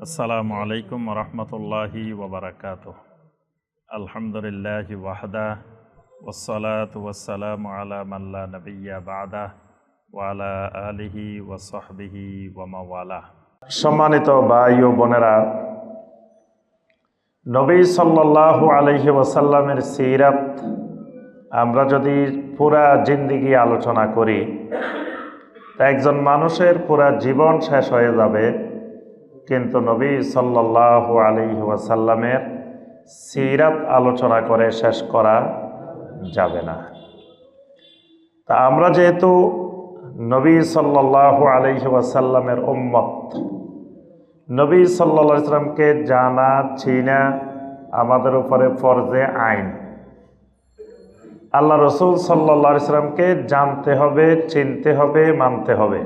আসসালামু আলাইকুম রহমতুল্লাহি ওবরাকাতুহ। আলহামদুলিল্লাহি ওয়াহদা ওয়াসসালাতু ওয়াসসালামু আলা মান লা নাবিয়্যা বা'দা ওয়া আলা আলিহি ওয়া সাহবিহি ওয়া মাওয়ালা। সম্মানিত ভাই ও বোনেরা, নবী সাল্লাল্লাহু আলাইহি ওয়াসাল্লামের সিরাত আমরা যদি পুরা জিন্দেগি আলোচনা করি তা একজন মানুষের পুরা জীবন শেষ হয়ে যাবে, কিন্তু নবী সাল্লাল্লাহু আলাইহি ওয়াসাল্লামের সিরাত আলোচনা করে শেষ করা যাবে না। তা আমরা যেহেতু নবী সাল্লাল্লাহু আলাইহি ওয়াসাল্লামের উম্মত, নবী সাল্লাল্লাহু আলাইহি ওয়াসাল্লামকে জানা চিনা আমাদের উপরে ফরজে আইন। আল্লাহ রসুল সাল্লাল্লাহু আলাইহি ওয়াসাল্লামকে জানতে হবে, চিনতে হবে, মানতে হবে।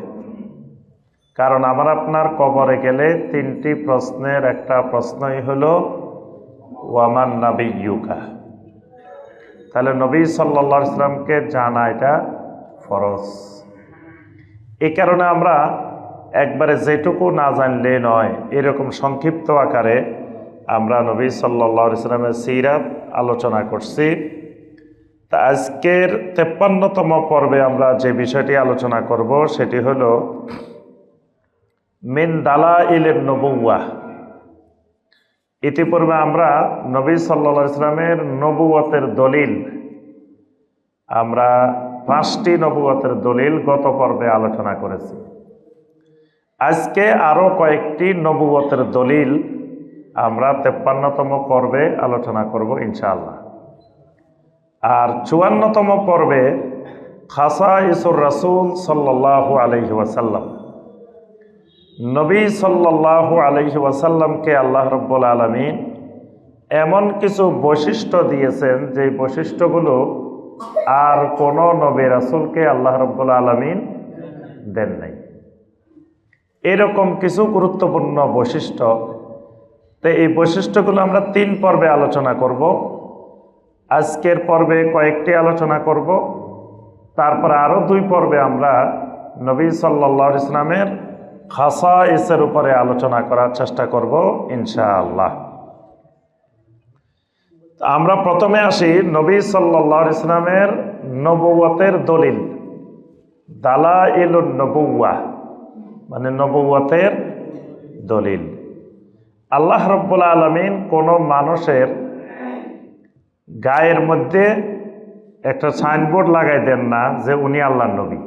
কারণ আমার আপনার কবরে গেলে তিনটি প্রশ্নের একটা প্রশ্নই হলো ওয়ামান নাবিয়্যুকা। তাহলে নবী সাল্লাল্লাহু আলাইহি ওয়াসাল্লামকে জানা এটা ফরজ। এই কারণে আমরা একবারে যেটুকু না জানলে নয়, এরকম সংক্ষিপ্ত আকারে আমরা নবী সাল্লাল্লাহু আলাইহি ওয়াসাল্লামের সিরাত আলোচনা করছি। তা আজকের 53তম পর্বে আমরা যে বিষয়টি আলোচনা করব সেটি হলো মিন দালাইলেন নবুওয়াহ। ইতিপূর্বে আমরা নবী সাল্লাল্লাহু আলাইহি ওয়াসাল্লামের নবুয়তের দলিল, আমরা 5টি নবুয়তের দলিল গত পর্বে আলোচনা করেছি। আজকে আরও কয়েকটি নবুয়তের দলিল আমরা 53তম পর্বে আলোচনা করব ইনশাআল্লাহ। আর 54তম পর্বে খাসাইসুর রাসূল সাল্লাল্লাহু আলাইহি ওয়াসাল্লাম, নবী সাল্লাল্লাহু আলাইহি ওয়াসাল্লামকে আল্লাহ রাব্বুল আলামিন এমন কিছু বৈশিষ্ট্য দিয়েছেন যে বৈশিষ্ট্যগুলো আর কোনো নবী রাসূলকে আল্লাহ রাব্বুল আলামিন দেন নাই। এরকম কিছু গুরুত্বপূর্ণ বৈশিষ্ট্য, তো এই বৈশিষ্ট্যগুলো আমরা 3 পর্বে আলোচনা করব। আজকের পর্বে কয়েকটি আলোচনা করব, তারপরে আরও 2 পর্বে আমরা নবী সাল্লাল্লাহু আলাইহি ওয়াসাল্লামের খাসাইসের উপরে আলোচনা করার চেষ্টা করব ইনশাআল্লাহ। আমরা প্রথমে আসি নবী সাল্লাল্লাহু আলাইহি ওয়াসাল্লামের নবুয়তের দলিল, দালাইলুন নবুওয়াহ মানে নবুয়তের দলিল। আল্লাহ রাব্বুল আলামিন কোনো মানুষের গায়ের মধ্যে একটা সাইনবোর্ড লাগাই দেন না যে উনি আল্লাহর নবী।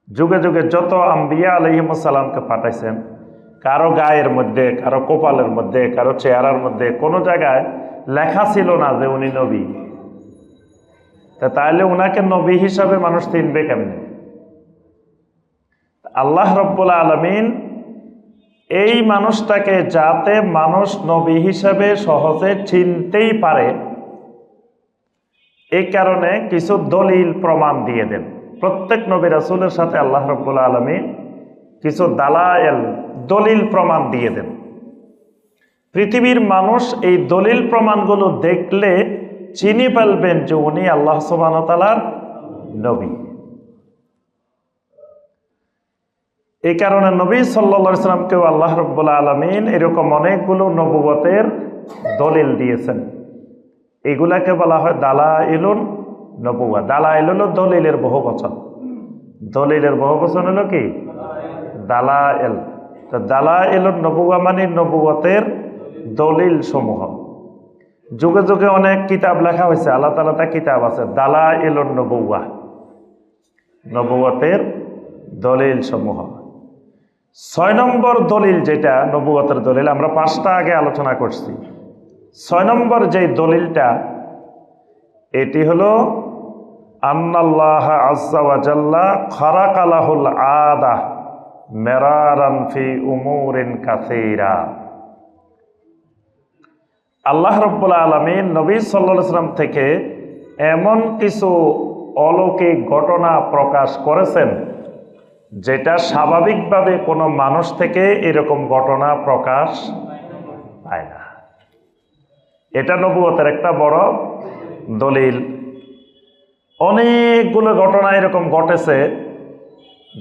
যুগে যুগে যত আম্বিয়া আলাইহিমুস সালামকে পাঠাইছেন, কারো গায়ের মধ্যে, কারো কপালের মধ্যে, কারো চেহারার মধ্যে কোনো জায়গায় লেখা ছিল না যে উনি নবী। তাহলে উনাকে নবী হিসাবে মানুষ চিনবে কেমনে? আল্লাহ রাব্বুল আলামিন এই মানুষটাকে যাতে মানুষ নবী হিসাবে সহজে চিনতেই পারে, এই কারণে কিছু দলিল প্রমাণ দিয়ে দেন। প্রত্যেক নবী রাসূলের সাথে আল্লাহ রাব্বুল আলামিন কিছু দালায়েল, দলিল প্রমাণ দিয়ে দেন। পৃথিবীর মানুষ এই দলিল প্রমাণগুলো দেখলে চিনি ফেলবেন যে উনি আল্লাহ সুবহানাহু ওয়া তাআলার নবী। এই কারণে নবী সাল্লাল্লাহু আলাইহি ওয়াসাল্লামকেও আল্লাহ রাব্বুল আলামিন এরকম অনেকগুলো নবুয়তের দলিল দিয়েছেন। এগুলাকে বলা হয় দালাইলুন নবুওয়াহ। দালাইল হলো দলিলের বহুবচন। দলিলের বহুবচন হলো কি? দালাইল। তো দালাইলুন নবুওয়াহ মানে নবুয়তের দলিল সমূহ। যুগে যুগে অনেক কিতাব লেখা হয়েছে, আল্লাহ তাআলা তা কিতাব আছে দালাইলুন নবুওয়াহ, নবুয়তের দলিল সমূহ। 6 নম্বর দলিল যেটা নবুয়তের দলিল, আমরা 5টা আগে আলোচনা করছি। 6 নম্বর যে দলিলটা, এটি হলো আন্নাল্লাহ আযজা ওয়া জাল্লা খারাকা লাহুল আদা মিরারান ফি উমুরিন কাসীরা। আল্লাহ রাব্বুল আলামিন নবী সাল্লাল্লাহু আলাইহি ওয়াসাল্লাম থেকে এমন কিছু অলৌকিক ঘটনা প্রকাশ করেছেন যেটা স্বাভাবিকভাবে কোনো মানুষ থেকে এরকম ঘটনা প্রকাশ পায় না। এটা নবুয়তের একটা বড় দলিল। অনেকগুলো ঘটনা এরকম ঘটেছে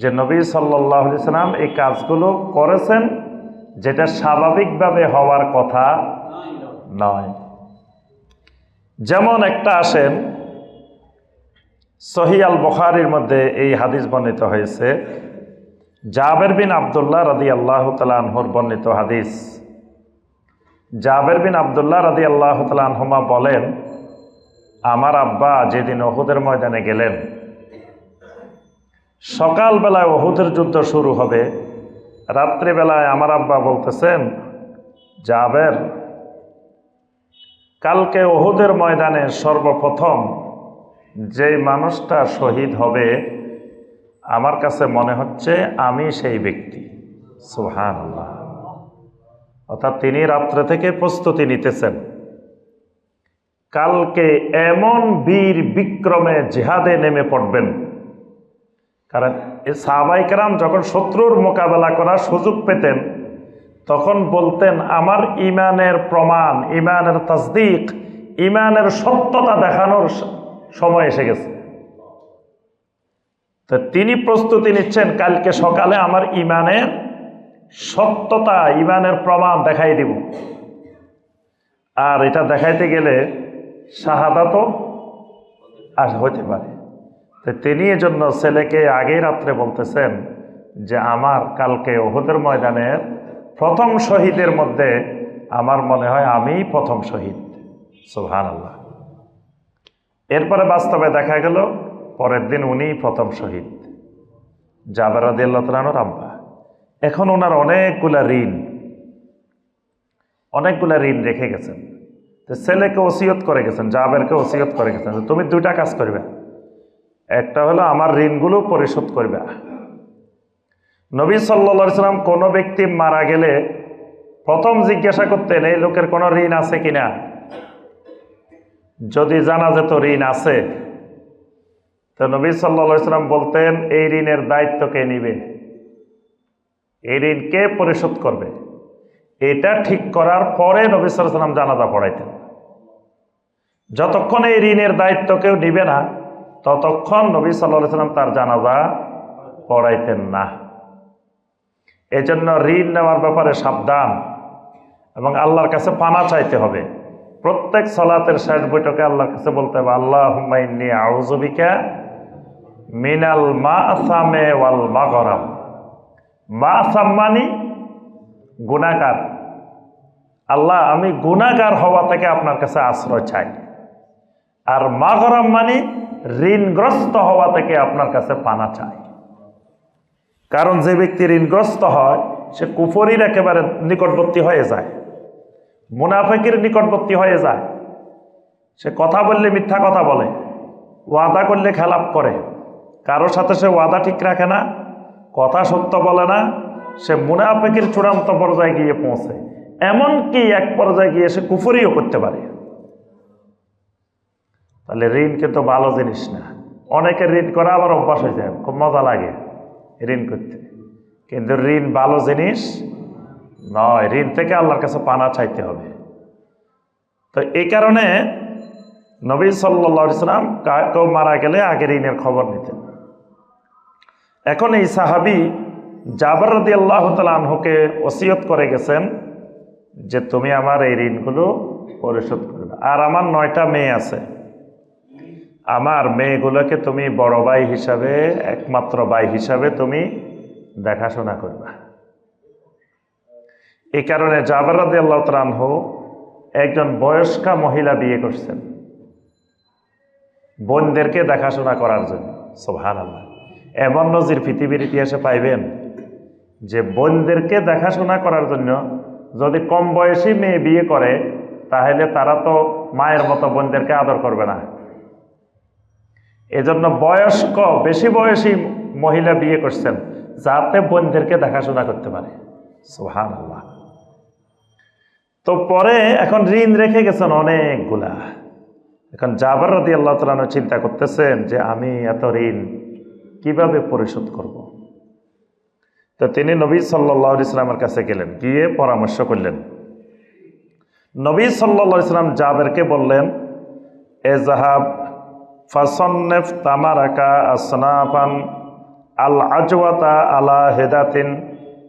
যে নবী সাল্লাল্লাহু আলাইহি ওয়াসাল্লাম এই কাজগুলো করেছেন, যেটা স্বাভাবিকভাবে হওয়ার কথা নয়। যেমন একটা আসেন, সহিহ আল বুখারীর মধ্যে এই হাদিস বর্ণিত হয়েছে, জাবের বিন আব্দুল্লাহ রাদিয়াল্লাহু তাআলা আনহুর বর্ণিত হাদিস। জাবের বিন আব্দুল্লাহ রাদিয়াল্লাহু তাআলা আনহুমা বলেন, আমার আব্বা যেদিন উহুদের ময়দানে গেলেন, সকালবেলায় উহুদের যুদ্ধ শুরু হবে, রাত্রিবেলায় আমার আব্বা বলতেছেন, জাবের, কালকে উহুদের ময়দানে সর্বপ্রথম যে মানুষটা শহীদ হবে আমার কাছে মনে হচ্ছে আমি সেই ব্যক্তি। সুবহানাল্লাহ। অর্থাৎ তিনি রাত্রে থেকে প্রস্তুতি নিতেছেন, কালকে এমন বীর বিক্রমে জিহাদে নেমে পড়বেন। কারণ সাহাবায়ে কেরাম যখন শত্রুর মোকাবেলা করার সুযোগ পেতেন তখন বলতেন, আমার ইমানের প্রমাণ, ইমানের তাসদিক, ইমানের সত্যতা দেখানোর সময় এসে গেছে। তো তিনি প্রস্তুতি নিচ্ছেন, কালকে সকালে আমার ইমানের সত্যতা, ইমানের প্রমাণ দেখাই দিব। আর এটা দেখাইতে গেলে শাহাদাতও হইতে পারে। তো তিনি এজন্য ছেলেকে আগেই রাত্রে বলতেছেন যে আমার কালকে উহুদের ময়দানের প্রথম শহীদের মধ্যে আমার মনে হয় আমি প্রথম শহীদ। সুবহানাল্লাহ। এরপরে বাস্তবে দেখা গেল পরের দিন উনি প্রথম শহীদ, জাবের রাদিয়াল্লাহু তাআলা আনহুর আব্বা। এখন ওনার অনেকগুলা ঋণ রেখে গেছেন। তো ছেলেকে ওসিয়ত করে গেছেন, জাবেরকে ওসিয়ত করে গেছেন, তুমি দুইটা কাজ করবে। একটা হলো আমার ঋণগুলো পরিশোধ করবে। নবী সাল্লাল্লাহু আলাইহি সাল্লাম কোনো ব্যক্তি মারা গেলে প্রথম জিজ্ঞাসা করতেন, এই লোকের কোনো ঋণ আছে কিনা। যদি জানা যেত ঋণ আছে, তো নবী সাল্লাল্লাহু আলাইহি সাল্লাম বলতেন, এই ঋণের দায়িত্ব কে নিবে, এই ঋণ কে পরিশোধ করবে। এটা ঠিক করার পরে নবী সাল্লাল্লাহু আলাইহি সাল্লাম জানাজা পড়াইতেন। যতক্ষণ এই ঋণের দায়িত্ব কেউ নিবে না ততক্ষণ নবী সাল্লাল্লাহু আলাইহি সাল্লাম তার জানাজা পড়াইতেন না। এজন্য ঋণ নেওয়ার ব্যাপারে সাবধান এবং আল্লাহর কাছে পানা চাইতে হবে। প্রত্যেক সালাতের শেষ বৈঠকে আল্লাহর কাছে বলতে হবে, আল্লাহুম্মা ইন্নী আউযু বিকা মিনাল মাআসামি ওয়াল মাগরাম। মাআসাম মানে গুনাহগার। আল্লাহ, আমি গুনাহগার হওয়া থেকে আপনার কাছে আশ্রয় চাই। আর মাগরাম মানে ঋণগ্রস্ত হওয়া থেকে আপনার কাছে পানা চাই। কারণ যে ব্যক্তি ঋণগ্রস্ত হয় সে কুফরির একেবারে নিকটবর্তী হয়ে যায়, মুনাফিকের নিকটবর্তী হয়ে যায়। সে কথা বললে মিথ্যা কথা বলে, ওয়াদা করলে খেলাপ করে, কারোর সাথে সে ওয়াদা ঠিক রাখে না, কথা সত্য বলে না, সে মুনাফিকের চূড়ান্ত পর্যায়ে গিয়ে পৌঁছে। এমনকি এক পর্যায়ে গিয়ে সে কুফরিও করতে পারে। তাহলে ঋণ কিন্তু ভালো জিনিস না। অনেকের ঋণ করা আবার অভ্যাস হয়ে যায়, খুব মজা লাগে ঋণ করতে, কিন্তু ঋণ ভালো জিনিস নয়। ঋণ থেকে আল্লাহর কাছে পানা চাইতে হবে। তো এই কারণে নবী সাল্লাল্লাহু আলাইহি সাল্লাম কেউ মারা গেলে আগে ঋণের খবর নিতেন। এখন এই সাহাবী জাবের রাদিয়াল্লাহু তাআলা আনহুকে ওসিয়ত করে গেছেন যে তুমি আমার এই ঋণগুলো পরিশোধ করবে। আর আমার 9টা মেয়ে আছে, আমার মেয়েগুলোকে তুমি বড় ভাই হিসাবে, একমাত্র ভাই হিসাবে তুমি দেখাশোনা করবা। এই কারণে জাবের রাদিয়াল্লাহু তাআলা আনহু একজন বয়স্কা মহিলা বিয়ে করছেন বোনদেরকে দেখাশোনা করার জন্য। সুবহানাল্লাহ। এমন নজির পৃথিবীর ইতিহাসে পাইবেন যে বোনদেরকে দেখাশোনা করার জন্য যদি কম বয়সী মেয়ে বিয়ে করে তাহলে তারা তো মায়ের মতো বোনদেরকে আদর করবে না। এজন্য বয়স্ক, বেশি বয়সী মহিলা বিয়ে করছেন যাতে বোনদেরকে দেখাশোনা করতে পারে। সুবহানাল্লাহ। তো পরে এখন ঋণ রেখে গেছেন অনেকগুলা। এখন জাবের রাদিয়াল্লাহু তাআলা আনহু চিন্তা করতেছেন যে আমি এত ঋণ কিভাবে পরিশোধ করব। তো তিনি নবী সাল্লাল্লাহু আলাইহি সাল্লামের কাছে গেলেন, গিয়ে পরামর্শ করলেন। নবী সাল্লাল্লাহু আলাইহি সাল্লাম জাবেরকে বললেন, এযাহাব ফাসান্নিফ তামারাকা আসনাফান আল আজওয়াতা আলা হিদাতিন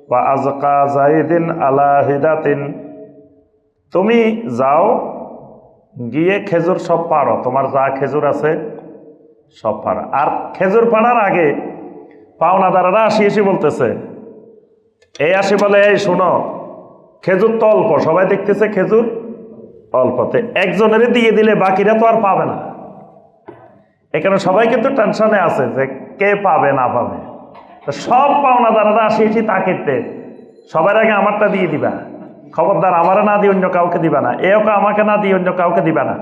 ওয়া আযকা যাইদিন আলা হিদাতিন, তুমি যাও গিয়ে খেজুর সব পারো, তোমার যা খেজুর আছে সব পারো। আর খেজুর পাড়ার আগে পাওনাদারেরা এসে বলতেছে, আসি বলে, এই শোনো, খেজুর তো অল্প, সবাই দেখতেছে খেজুর অল্পতে, একজনেরই দিয়ে দিলে বাকিরা তো আর পাবে না। এখানে সবাই কিন্তু টেনশনে আছে যে কে পাবে না পাবে। তো সব পাওনাদারেরা এসে তাকিতে, সবার আগে আমারটা দিয়ে দিবা, খবরদার আমারে না দিয়ে অন্য কাউকে দিবা না, এওকে আমাকে না দিয়ে অন্য কাউকে দিবা না।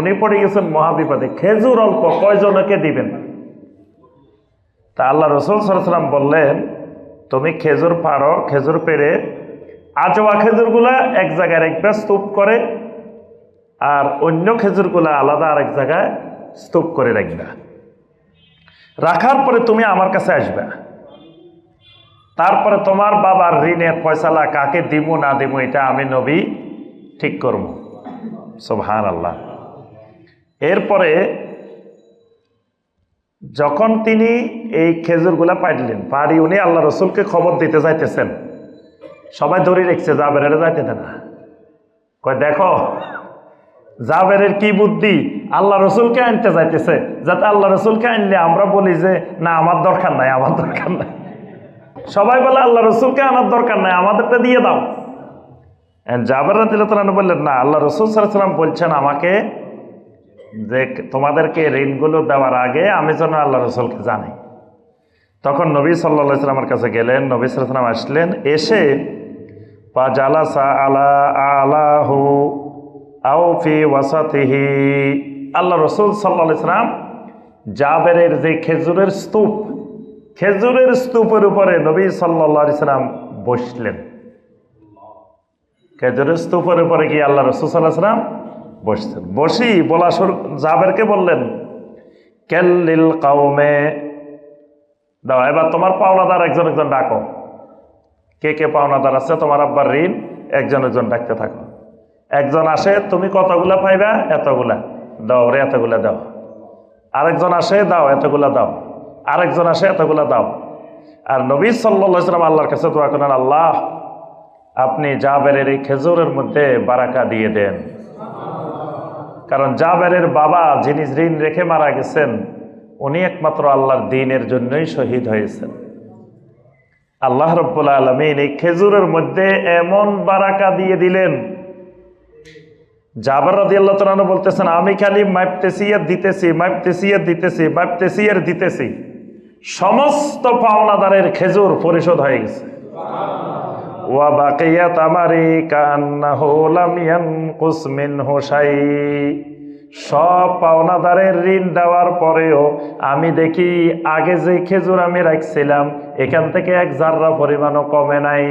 উনি পড়ে গেছেন মহাবিপদে, খেজুর অল্প, কয়জনকে দিবেন? তা আল্লাহ রাসূল সাল্লাল্লাহু আলাইহি ওয়াসাল্লাম বললেন, তুমি খেজুর পারো, খেজুর পেড়ে আজোয়া খেজুরগুলা এক জায়গায় রাখবে স্তূপ করে, আর অন্য খেজুরগুলা আলাদা আরেক জায়গায় স্তূপ করে রাখবে। রাখার পরে তুমি আমার কাছে আসবে, তারপরে তোমার বাবার ঋণের ফয়সালা কাকে দিব না দিব এটা আমি নবী ঠিক করব। সুবহানাল্লাহ। এরপরে যখন তিনি এই খেজুরগুলা পাইলেন, পাড়ি উনি আল্লাহ রসুলকে খবর দিতে যাইতেছেন, সবাই ধরে রেখেছে, জাবেরের যাইতে দেয় না। কয় দেখো জাবেরের কি বুদ্ধি, আল্লাহ রসুলকে আনতে যাইতেছে, যাতে আল্লাহ রসুলকে আনলে আমরা বলি যে না আমার দরকার নাই, আমার দরকার নাই। সবাই বলে আল্লাহ রসুলকে আনার দরকার নাই, আমাদেরটা দিয়ে দাও। জাবের রাদিয়াল্লাহু তাআলা বললেন, না, আল্লাহ রসুল সাল্লাল্লাহু আলাইহি ওয়াসাল্লাম বলছেন আমাকে যে তোমাদেরকে ঋণগুলো দেওয়ার আগে আমি যেন আল্লাহ রসুলকে জানি। তখন নবী সাল্লাল্লাহু আলাইহি ওয়াসাল্লামের কাছে গেলেন, নবী সাল্লাল্লাহু আলাইহি ওয়াসাল্লাম আসলেন, এসে পা জালাসা আলা আলাহু আও ফি ওয়াসাতিহি, আল্লাহ রসুল সাল্লাল্লাহু আলাইহি ওয়াসাল্লাম জাবেরের যে খেজুরের স্তূপ, খেজুরের স্তূপের উপরে নবী সাল্লাল্লাহু আলাইহি ওয়াসাল্লাম বসলেন। খেজুরের স্তূপের উপরে গিয়ে আল্লাহ রসুল সাল্লাল্লাহু আলাইহি ওয়াসাল্লাম বসছেন। বসি বলা শুরু, জাবেরকে বললেন, কাল্লিল কাউমে, দাও এবার তোমার পাওনাদার একজন একজন ডাকো, কে কে পাওনাদার আছে তোমার আব্বার ঋণ, একজন একজন ডাকতে থাকো। একজন আসে, তুমি কতগুলা পাইবা, এতগুলা দাও রে, এতগুলা দাও। আরেকজন আসে, দাও এতগুলা দাও। আরেকজন আসে, এতগুলা দাও। আর নবী সাল্লাল্লাহু আলাইহি ওয়াসাল্লাম আল্লাহর কাছে দোয়া করেন, আল্লাহ আপনি জাবেরের এই খেজুরের মধ্যে বারাকা দিয়ে দেন। কারণ জাবেরের বাবা যিনি ঋণ রেখে মারা গেছেন, উনি একমাত্র আল্লাহর দ্বীনের জন্যই শহীদ হয়েছেন। আল্লাহ রাব্বুল আলামিন এই খেজুরের মধ্যে এমন বারাকা দিয়ে দিলেন, জাবের রাদিয়াল্লাহু তাআলা বলতেছেন, আমি খালি মাপতেছি আর দিতেছি, মাপতেছি আর দিতেছি, মাপতেছি আর দিতেছি, সমস্ত পাওনাদারের খেজুর পরিশোধ হয়ে গেছে। ওয়া বাকিয়াত আমারি কান্নাহু লাম ইয়ানকুস মিনহু শাই, সব পাওনাদারের ঋণ দেওয়ার পরেও আমি দেখি আগে যে খেজুর আমি রাখছিলাম এখান থেকে এক জাররা পরিমাণও কমে নাই।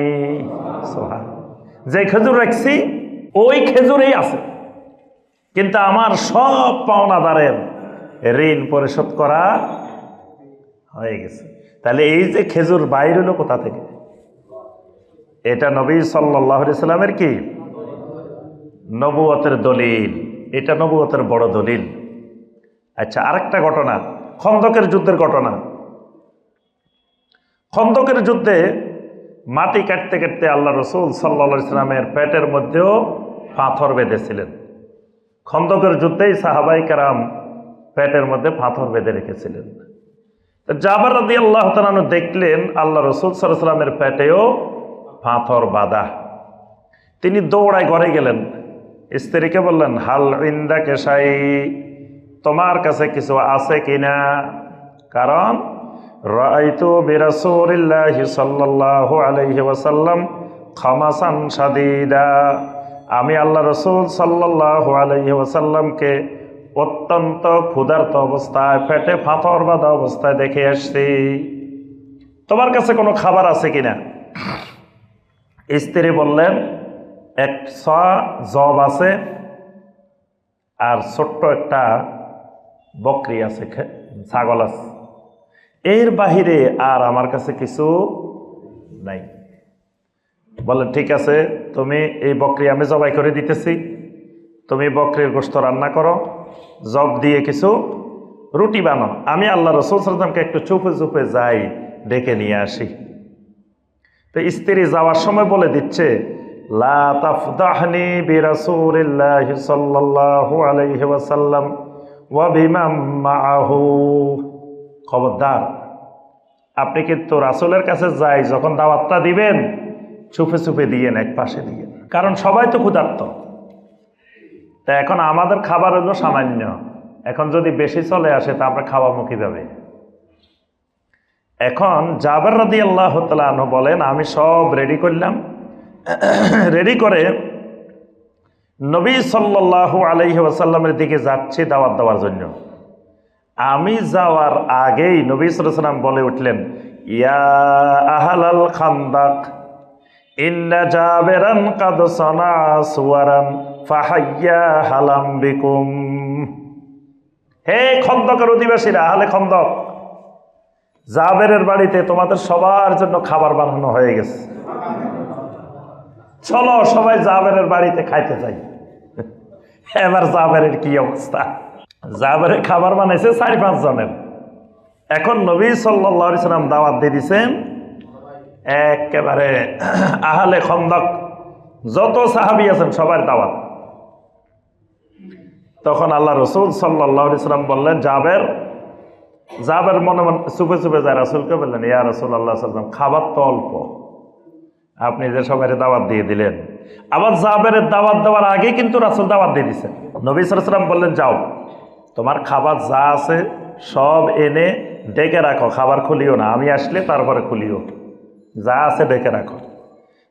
যে খেজুর রাখছি ওই খেজুরেই আছে, কিন্তু আমার সব পাওনাদারের ঋণ পরিশোধ করা হয়ে গেছে। তাহলে এই যে খেজুর বাইর হলো কোথা থেকে? এটা নবী সাল্লাল্লাহু আলাইহি সাল্লামের কি নবুয়তের দলিল, এটা নবুয়তের বড় দলিল। আচ্ছা, আরেকটা ঘটনা, খন্দকের যুদ্ধের ঘটনা। খন্দকের যুদ্ধে মাটি কাটতে কাটতে আল্লাহ রসুল সাল্লাল্লাহু আলাইহি সাল্লামের পেটের মধ্যেও পাথর বেঁধেছিলেন। খন্দকের যুদ্ধেই সাহাবায়ে কেরাম পেটের মধ্যে পাথর বেঁধে রেখেছিলেন। জাবের রাদিয়াল্লাহু তাআলা আনহু দেখলেন আল্লাহ রসুল সাল্লাল্লাহু আলাইহি সাল্লামের পেটেও পাথর বাঁধা। তিনি দৌড়ায় ঘরে গেলেন, স্ত্রীকে বললেন, হাল ইনদাকা শাই, তোমার কাছে কিছু আছে কিনা? কারণ রাআইতু বিরাসূলিল্লাহি সাল্লাল্লাহু আলাইহি ওয়াসাল্লাম খামাসান শাদীদা, আমি আল্লাহ রসুল সাল্লাল্লাহু আলাইহি ওয়াসাল্লামকে অত্যন্ত ক্ষুধার্ত অবস্থায়, পেটে পাথর বাঁধা অবস্থায় দেখে আসছি, তোমার কাছে কোনো খাবার আছে কিনা? স্ত্রী বললেন, এক জব আছে আর ছোট্ট একটা বকরি আছে, ছাগল আছে, এর বাহিরে আর আমার কাছে কিছু নাই। বলেন ঠিক আছে, তুমি এই বকরি আমি জবাই করে দিতেছি, তুমি বকরির গোশত রান্না করো, জব দিয়ে কিছু রুটি বানো, আমি আল্লাহ রাসূল সাল্লাল্লাহু আলাইহি ওয়াসাল্লামকে একটু চুপে চুপে যাই, ডেকে নিয়ে আসি। তো স্ত্রী যাওয়ার সময় বলে দিচ্ছে, লা তাফদাহনি বিরাসূলিল্লাহি সাল্লাল্লাহু আলাইহি ওয়াসাল্লাম ওয়া বিমান মাআহু, খবরদার আপনি কিন্তু রাসূলের কাছে যাই যখন দাওয়াতটা দিবেন চুপে চুপে দিয়েন, এক পাশে দিয়েন, কারণ সবাই তো ক্ষুধার্ত। তা এখন আমাদের খাবার হলো সামান্য, এখন যদি বেশি চলে আসে তা আমরা খাওয়াবো কিভাবে? এখন জাবের রাদিয়াল্লাহু তাআলা আনহু বলেন, আমি সব রেডি করলাম, রেডি করে নবী সাল্লাল্লাহু আলাইহি ওয়াসাল্লামের দিকে যাচ্ছি দাওয়াত দেওয়ার জন্য। আমি যাওয়ার আগেই নবী সাল্লাল্লাহু আলাইহি ওয়াসাল্লাম বলে উঠলেন, ইয়া আহলাল খান্দাক ইন্না জাবেরান কাদ সানা সুওয়ারান ফাহাইয়া হালাম বিকুম। হে খন্দকের অধিবাসীরা, আহলে খন্দক, জাবেরের বাড়িতে তোমাদের সবার জন্য খাবার বানানো হয়ে গেছে, চলো সবাই জাবেরের বাড়িতে খাইতে যাই। এবার জাবেরের কি অবস্থা? জাবেরের খাবার বানাইছে 4-5 জনের। এখন নবী সাল্লাল্লাহু আলাইহি সাল্লাম দাওয়াত দিয়ে দিয়েছেন একেবারে আহলে খন্দক যত সাহাবী আছেন সবার দাওয়াত। তখন আল্লাহ রসুল সাল্লাল্লাহু আলাইহি সাল্লাম বললেন, জাবের মনে মনে চুপে চুপে যায় রাসূলকে বললেন, ইয়া রাসূলুল্লাহ সাল্লাল্লাহু আলাইহি ওয়াসাল্লাম, খাবার তো অল্প, আপনি যে সবাই দাওয়াত দিয়ে দিলেন। আবার জাবেরের দাওয়াত দেওয়ার আগে কিন্তু রাসূল দাওয়াত দিয়ে দিয়েছেন। নবী সাল্লাল্লাহু আলাইহি ওয়াসাল্লাম বললেন, যাও তোমার খাবার যা আছে সব এনে ডেকে রাখো, খাবার খুলিও না, আমি আসলে তারপরে খুলিও, যা আছে ডেকে রাখো।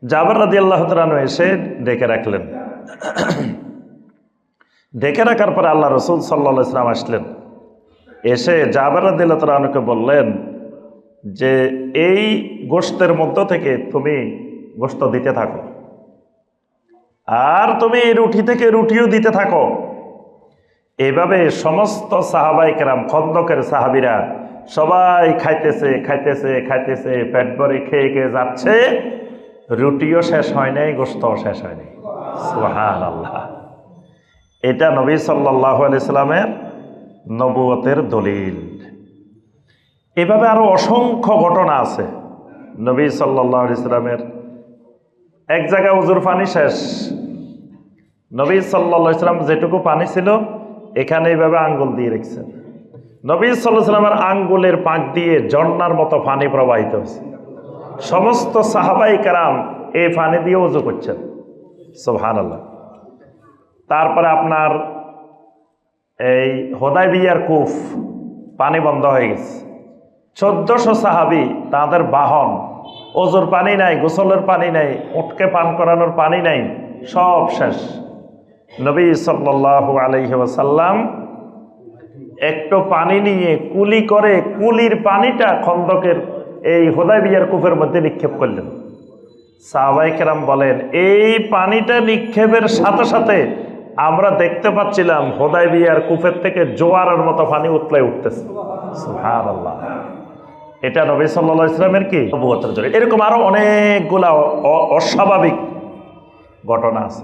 জাবের রাদিয়াল্লাহু তাআলা আনহু এসে ডেকে রাখলেন। ডেকে রাখার পরে আল্লাহ রসুল সাল্লাল্লাহু আলাইহি ওয়াসাল্লাম আসলেন, এসে জাবের রাদিয়াল্লাহু তাআলা আনহুকে বললেন যে এই গোশতের মধ্য থেকে তুমি গোশত দিতে থাকো, আর তুমি এই রুটি থেকে রুটিও দিতে থাকো। এইভাবে সমস্ত সাহাবায়ে কেরাম, খন্দকের সাহাবীরা সবাই খাইতেছে খাইতেছে খাইতেছে, পেট ভরে খেয়ে খেয়ে যাচ্ছে, রুটিও শেষ হয় নাই, গোশতও শেষ হয় নাই। সুবহানাল্লাহ। এটা নবী সাল্লাল্লাহু আলাইহি সাল্লামের নবুয়তের দলিল। এভাবে আরো অসংখ্য ঘটনা আছে। নবী সাল্লাল্লাহু আলাইহি সাল্লামের এক জায়গায় উজুর পানি শেষ, নবী সাল্লাল্লাহু আলাইহি সাল্লাম যেটুকু পানি ছিল এখানে এইভাবে আঙ্গুল দিয়ে রেখেছেন। নবী সাল্লাল্লাহু আলাইহি সাল্লামের আঙ্গুলের পাক দিয়ে ঝর্ণার মতো পানি প্রবাহিত হয়েছে। সমস্ত সাহাবায়ে কেরাম এই পানি দিয়ে ওযু করছেন। সুবহানাল্লাহ। তারপরে আপনার এই হুদায়বিয়ার কূপ পানি বন্ধ হয়ে গেছে। 1400 সাহাবী, তাদের বাহন, ওজুর পানি নাই, গোসলের পানি নাই, উটকে পান করানোর পানি নাই, সব শেষ। নবী সাল্লাল্লাহু আলাইহি ওয়াসাল্লাম একটু পানি নিয়ে কুলি করে কুলির পানিটা খন্দকের এই হুদায়বিয়ার কূপের মধ্যে নিক্ষেপ করলেন। সাহাবায়ে কেরাম বলেন, এই পানিটা নিক্ষেপের সাথে সাথে আমরা দেখতে পাচ্ছিলাম হুদায়বিয়ার কূপের থেকে জোয়ারের মতো পানি উতলে উঠতেছে। সুবহানাল্লাহ। এটা নবী সাল্লাল্লাহু আলাইহি ওয়াসাল্লামের কি নবুয়তের জন্য। এরকম আরো অনেকগুলা অস্বাভাবিক ঘটনা আছে।